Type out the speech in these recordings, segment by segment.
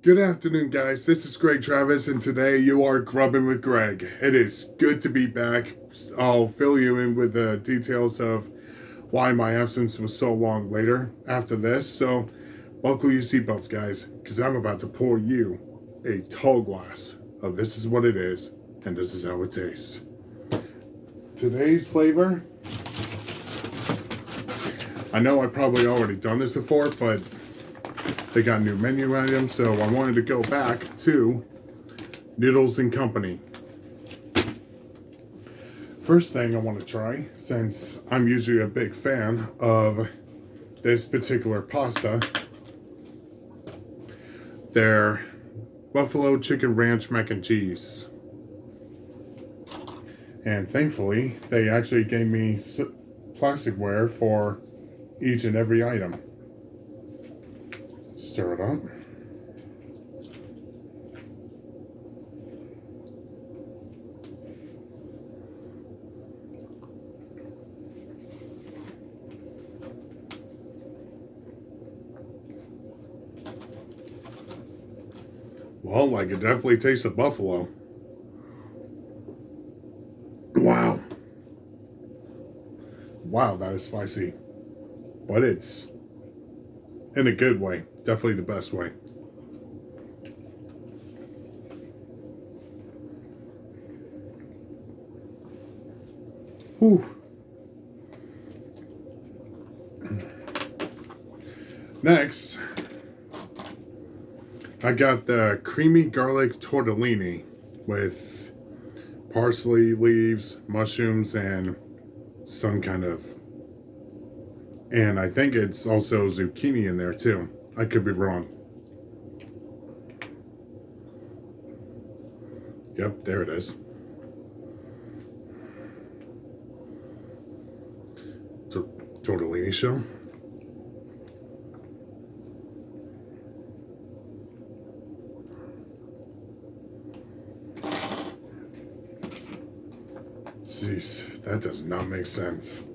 Good afternoon, guys. This is Greg Travis, and today you are Grubbing with Greg. It is good to be back. I'll fill you in with the details of why my absence was so long later after this. So, buckle your seatbelts, guys, because I'm about to pour you a tall glass of this is what it is, and this is how it tastes. Today's flavor, I know I've probably already done this before, but they got new menu items, so I wanted to go back to Noodles and Company. First thing I want to try, since I'm usually a big fan of this particular pasta, their Buffalo Chicken Ranch Mac and Cheese. And thankfully, they actually gave me plasticware for each and every item. Stir it up. Well, I could definitely taste the buffalo. Wow. Wow, that is spicy. But it's in a good way. Definitely the best way. Whew. Next, I got the creamy garlic tortellini with parsley leaves, mushrooms, and some kind of... And I think it's also zucchini in there too. I could be wrong. Yep, there it is. Tortellini shell. Jeez, that does not make sense.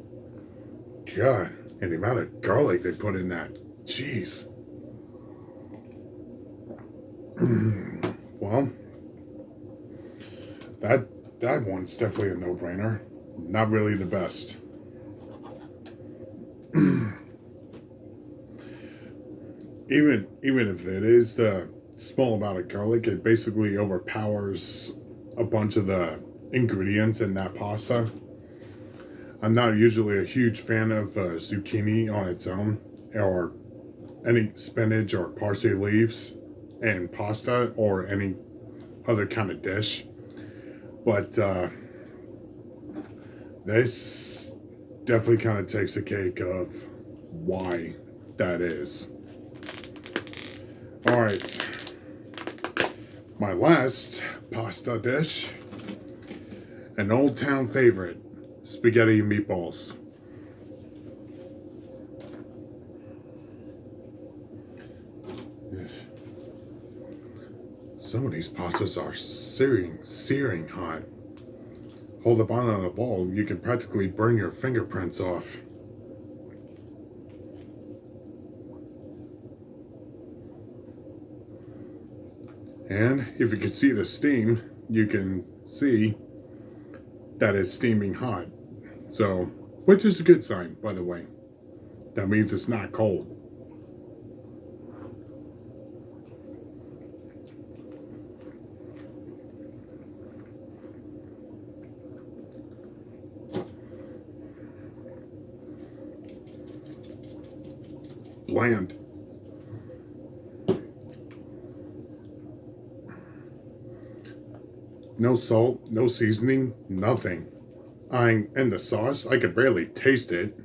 God, and the amount of garlic they put in that. Jeez. Well, that one's definitely a no-brainer. Not really the best. Even if it is a small amount of garlic, it basically overpowers a bunch of the ingredients in that pasta. I'm not usually a huge fan of zucchini on its own, or any spinach or parsley leaves in pasta or any other kind of dish. But this definitely kind of takes the cake of why that is. Alright, my last pasta dish, an old town favorite, spaghetti and meatballs. Some of these pastas are searing hot. Hold the bottom of the bowl, you can practically burn your fingerprints off. And if you can see the steam, you can see that it's steaming hot. So, which is a good sign, by the way. That means it's not cold. Bland. No salt, no seasoning, nothing. And the sauce, I could barely taste it.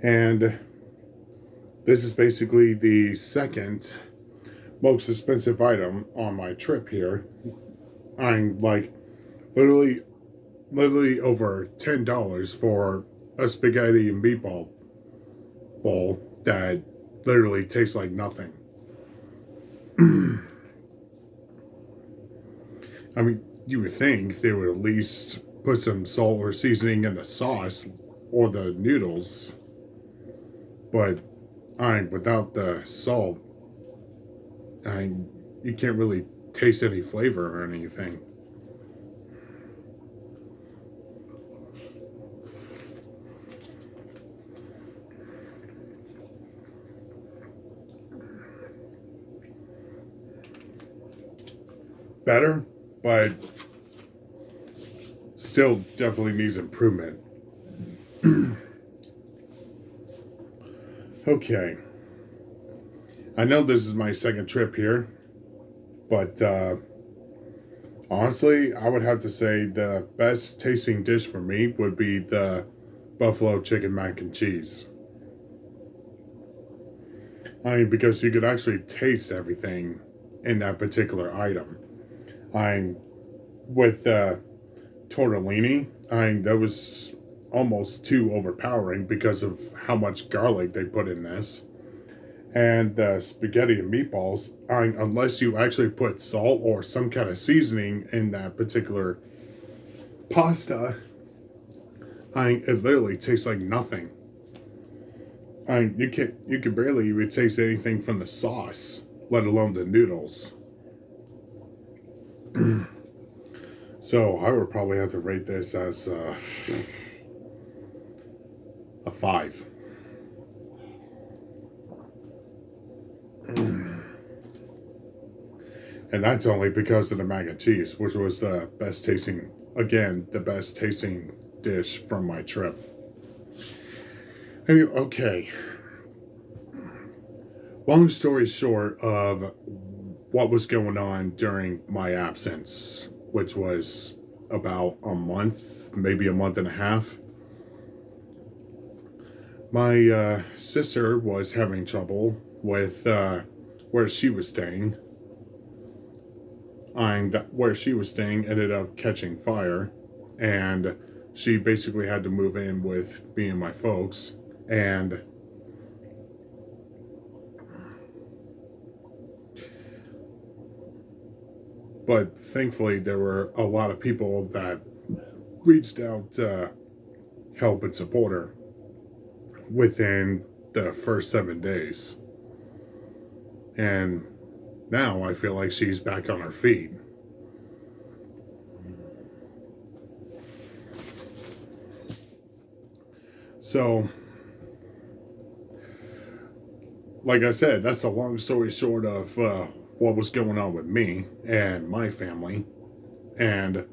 And this is basically the second most expensive item on my trip here. I'm like literally over $10 for a spaghetti and meatball bowl that literally tastes like nothing. I mean, you would think they would at least put some salt or seasoning in the sauce or the noodles. But without the salt, you can't really taste any flavor or anything. Better, but still definitely needs improvement. Okay. I know this is my second trip here, but honestly, I would have to say the best tasting dish for me would be the buffalo chicken mac and cheese. Because you could actually taste everything in that particular item. With tortellini, that was almost too overpowering because of how much garlic they put in this. And the spaghetti and meatballs, unless you actually put salt or some kind of seasoning in that particular pasta, it literally tastes like nothing. You can barely even taste anything from the sauce, let alone the noodles. So I would probably have to rate this as a 5. And that's only because of the mac and cheese, which was the best tasting dish from my trip. Anyway, okay. Long story short of what was going on during my absence, which was about a month, maybe a month and a half. My sister was having trouble with where she was staying. Where she was staying ended up catching fire, and she basically had to move in with me and my folks. And but thankfully there were a lot of people that reached out to help and support her within the first 7 days. And now I feel like she's back on her feet. So, like I said, that's a long story short of what was going on with me and my family. And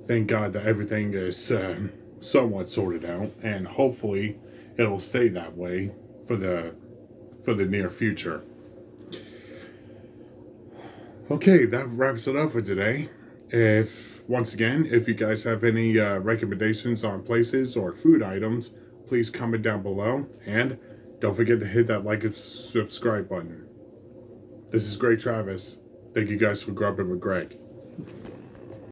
thank God that everything is somewhat sorted out, and hopefully it'll stay that way for the near future. Okay, that wraps it up for today. If you guys have any recommendations on places or food items, please comment down below, and don't forget to hit that like and subscribe button. This is Gregg Travis. Thank you guys for grubbing with Gregg.